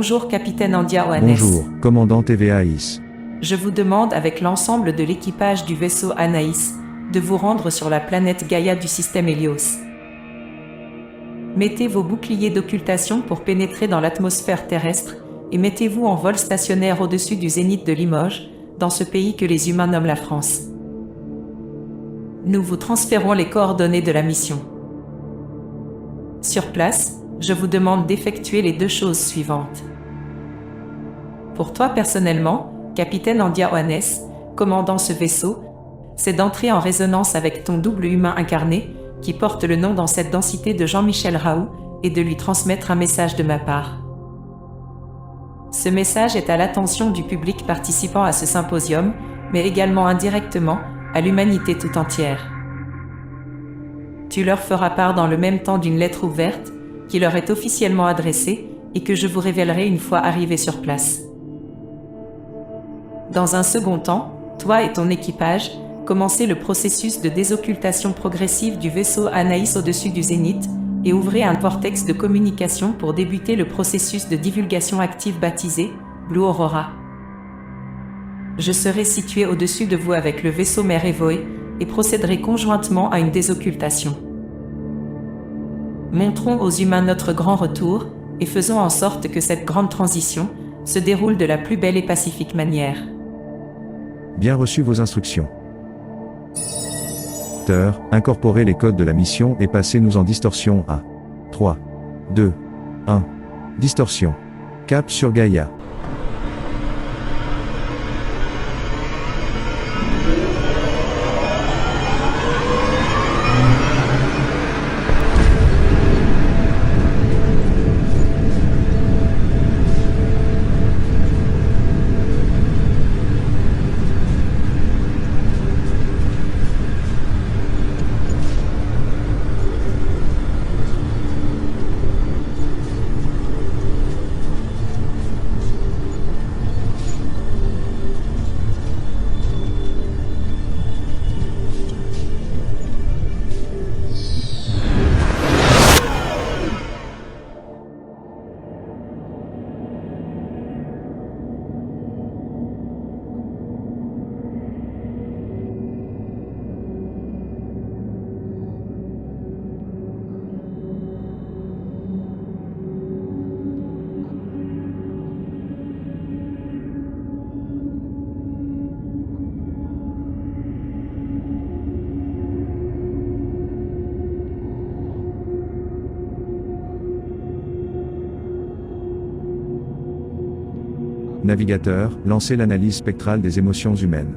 Bonjour capitaine Andia Oannes. Bonjour, commandant TVAIS. Je vous demande avec l'ensemble de l'équipage du vaisseau Anaïs, de vous rendre sur la planète Gaïa du système Hélios. Mettez vos boucliers d'occultation pour pénétrer dans l'atmosphère terrestre, et mettez-vous en vol stationnaire au-dessus du zénith de Limoges, dans ce pays que les humains nomment la France. Nous vous transférons les coordonnées de la mission. Sur place, je vous demande d'effectuer les 2 choses suivantes. Pour toi personnellement, capitaine Andia Oannes, commandant ce vaisseau, c'est d'entrer en résonance avec ton double humain incarné, qui porte le nom dans cette densité de Jean-Michel Raoult, et de lui transmettre un message de ma part. Ce message est à l'attention du public participant à ce symposium, mais également indirectement, à l'humanité tout entière. Tu leur feras part dans le même temps d'une lettre ouverte, qui leur est officiellement adressée, et que je vous révélerai une fois arrivé sur place. Dans un second temps, toi et ton équipage, commencez le processus de désoccultation progressive du vaisseau Anaïs au-dessus du zénith, et ouvrez un vortex de communication pour débuter le processus de divulgation active baptisé Blue Aurora. Je serai situé au-dessus de vous avec le vaisseau mère Evoé, et procéderai conjointement à une désoccultation. Montrons aux humains notre grand retour, et faisons en sorte que cette grande transition se déroule de la plus belle et pacifique manière. Bien reçu vos instructions. Incorporez les codes de la mission et passez-nous en distorsion à 3, 2, 1. Distorsion. Cap sur Gaïa. Navigateur, lancez l'analyse spectrale des émotions humaines.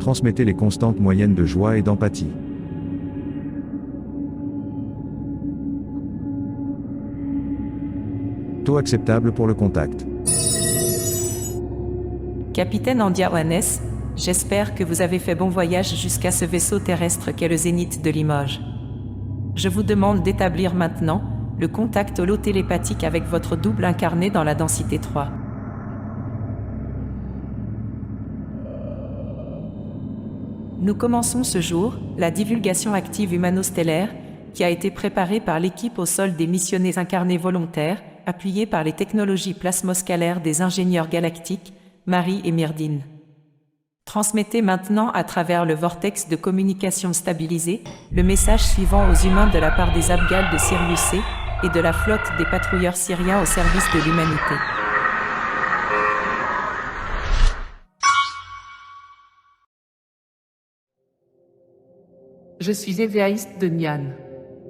Transmettez les constantes moyennes de joie et d'empathie. Taux acceptable pour le contact. Capitaine Andia Oannes, j'espère que vous avez fait bon voyage jusqu'à ce vaisseau terrestre qu'est le zénith de Limoges. Je vous demande d'établir maintenant le contact holotélépathique avec votre double incarné dans la densité 3. Nous commençons ce jour la divulgation active humano-stellaire qui a été préparée par l'équipe au sol des missionnés incarnés volontaires, appuyée par les technologies plasmoscalaires des ingénieurs galactiques, Marie et Myrdine. Transmettez maintenant à travers le vortex de communication stabilisé le message suivant aux humains de la part des Abgals de Sirius C et de la flotte des patrouilleurs syriens au service de l'humanité. Je suis Évéaïste de Nian,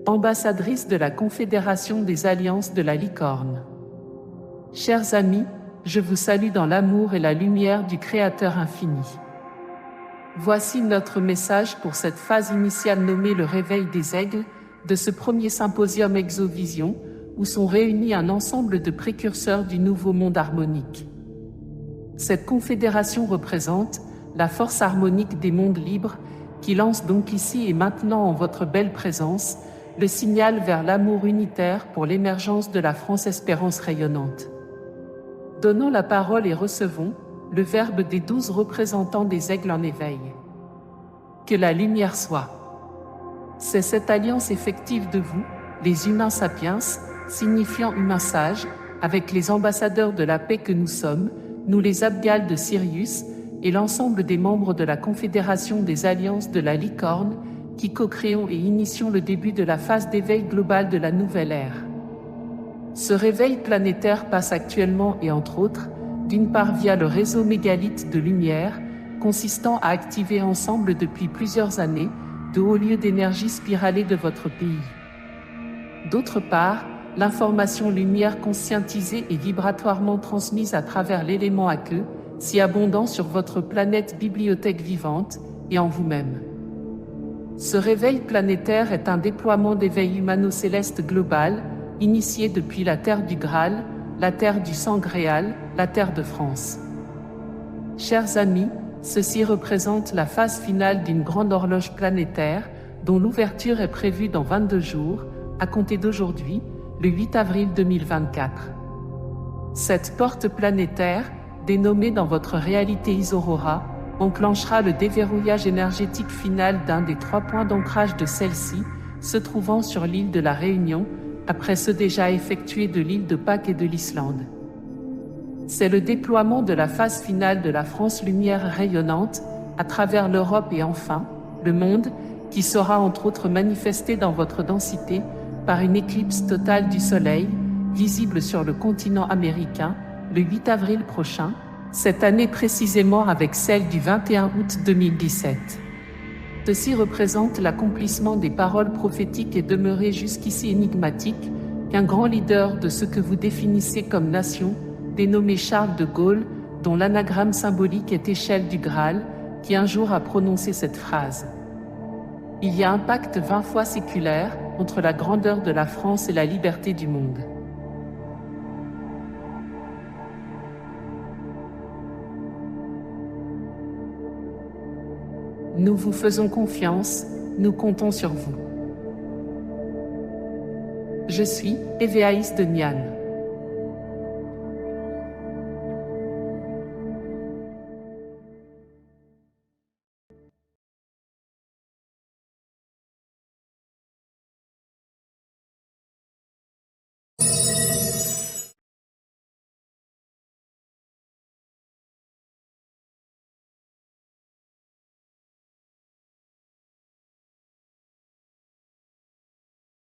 ambassadrice de la Confédération des Alliances de la Licorne. Chers amis, je vous salue dans l'amour et la lumière du Créateur infini. Voici notre message pour cette phase initiale nommée le réveil des aigles, de ce premier symposium Exovision, où sont réunis un ensemble de précurseurs du nouveau monde harmonique. Cette confédération représente la force harmonique des mondes libres, qui lance donc ici et maintenant en votre belle présence, le signal vers l'amour unitaire pour l'émergence de la France espérance rayonnante. Donnons la parole et recevons, le Verbe des 12 représentants des aigles en éveil. Que la lumière soit. C'est cette alliance effective de vous, les humains sapiens, signifiant humains sages, avec les ambassadeurs de la paix que nous sommes, nous les Abgals de Sirius, et l'ensemble des membres de la Confédération des Alliances de la Licorne, qui co-créons et initions le début de la phase d'éveil global de la nouvelle ère. Ce réveil planétaire passe actuellement et entre autres, d'une part via le réseau mégalith de lumière, consistant à activer ensemble depuis plusieurs années, de hauts lieux d'énergie spiralée de votre pays. D'autre part, l'information lumière conscientisée et vibratoirement transmise à travers l'élément aqueux, si abondant sur votre planète bibliothèque vivante, et en vous-même. Ce réveil planétaire est un déploiement d'éveil humano-céleste global, initié depuis la Terre du Graal, la Terre du Sang Gréal, la Terre de France. Chers amis, ceci représente la phase finale d'une grande horloge planétaire, dont l'ouverture est prévue dans 22 jours, à compter d'aujourd'hui, le 8 avril 2024. Cette porte planétaire, dénommée dans votre réalité Isorora, enclenchera le déverrouillage énergétique final d'un des 3 points d'ancrage de celle-ci, se trouvant sur l'île de la Réunion, après ceux déjà effectués de l'île de Pâques et de l'Islande. C'est le déploiement de la phase finale de la France lumière rayonnante, à travers l'Europe et enfin, le monde, qui sera entre autres manifesté dans votre densité, par une éclipse totale du Soleil, visible sur le continent américain, le 8 avril prochain, cette année précisément avec celle du 21 août 2017. Ceci représente l'accomplissement des paroles prophétiques et demeurées jusqu'ici énigmatiques, qu'un grand leader de ce que vous définissez comme nation, dénommé Charles de Gaulle, dont l'anagramme symbolique est échelle du Graal, qui un jour a prononcé cette phrase. Il y a un pacte 20 fois séculaire, entre la grandeur de la France et la liberté du monde. Nous vous faisons confiance, nous comptons sur vous. Je suis Évéaïs de Nian.